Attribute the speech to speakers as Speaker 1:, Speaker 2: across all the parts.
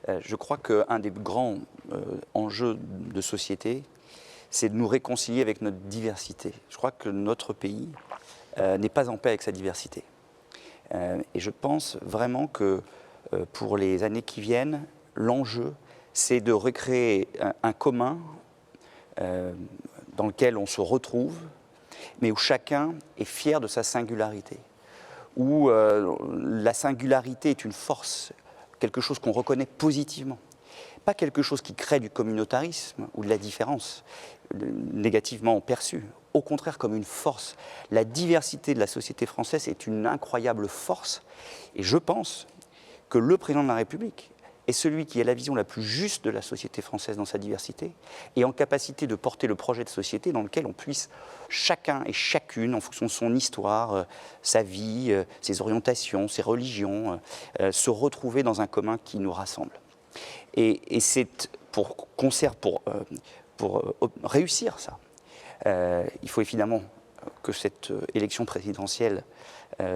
Speaker 1: Je crois qu'un des grands enjeux de société, c'est de nous réconcilier avec notre diversité. Je crois que notre pays n'est pas en paix avec sa diversité. Et je pense vraiment que pour les années qui viennent, l'enjeu, c'est de recréer un commun dans lequel on se retrouve, mais où chacun est fier de sa singularité, où la singularité est une force, quelque chose qu'on reconnaît positivement, pas quelque chose qui crée du communautarisme ou de la différence négativement perçue, au contraire comme une force. La diversité de la société française est une incroyable force, et je pense que le président de la République est celui qui a la vision la plus juste de la société française dans sa diversité et en capacité de porter le projet de société dans lequel on puisse chacun et chacune, en fonction de son histoire, sa vie, ses orientations, ses religions, se retrouver dans un commun qui nous rassemble. Et c'est pour réussir ça, il faut évidemment que cette élection présidentielle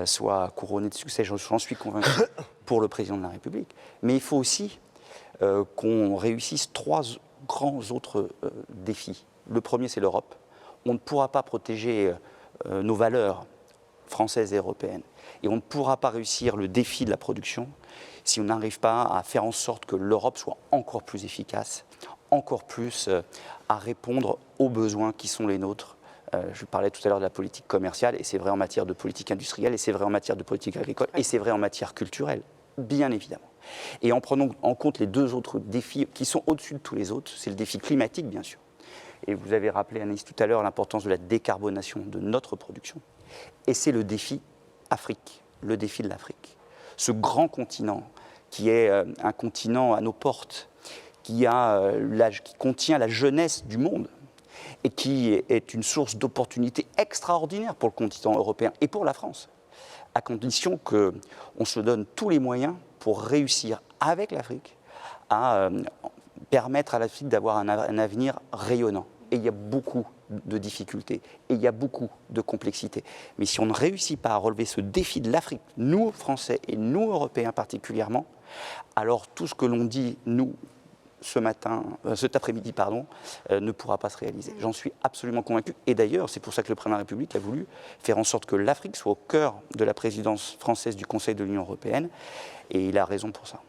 Speaker 1: soit couronnée de succès, j'en suis convaincu, pour le président de la République. Mais il faut aussi qu'on réussisse trois grands autres défis. Le premier, c'est l'Europe. On ne pourra pas protéger nos valeurs françaises et européennes. Et on ne pourra pas réussir le défi de la production si on n'arrive pas à faire en sorte que l'Europe soit encore plus efficace, encore plus à répondre aux besoins qui sont les nôtres. Je parlais tout à l'heure de la politique commerciale, et c'est vrai en matière de politique industrielle, et c'est vrai en matière de politique agricole, et c'est vrai en matière culturelle, bien évidemment. Et en prenant en compte les deux autres défis qui sont au-dessus de tous les autres, c'est le défi climatique, bien sûr. Et vous avez rappelé, Anaïs, tout à l'heure, l'importance de la décarbonation de notre production. Et c'est le défi Afrique, le défi de l'Afrique. Ce grand continent qui est un continent à nos portes, qui contient la jeunesse du monde et qui est une source d'opportunités extraordinaires pour le continent européen et pour la France, à condition qu'on se donne tous les moyens pour réussir avec l'Afrique à permettre à l'Afrique d'avoir un avenir rayonnant. Et il y a beaucoup de difficultés, et il y a beaucoup de complexité. Mais si on ne réussit pas à relever ce défi de l'Afrique, nous Français et nous Européens particulièrement, alors tout ce que l'on dit, nous, cet après-midi, ne pourra pas se réaliser. J'en suis absolument convaincu. Et d'ailleurs, c'est pour ça que le président de la République a voulu faire en sorte que l'Afrique soit au cœur de la présidence française du Conseil de l'Union européenne. Et il a raison pour ça.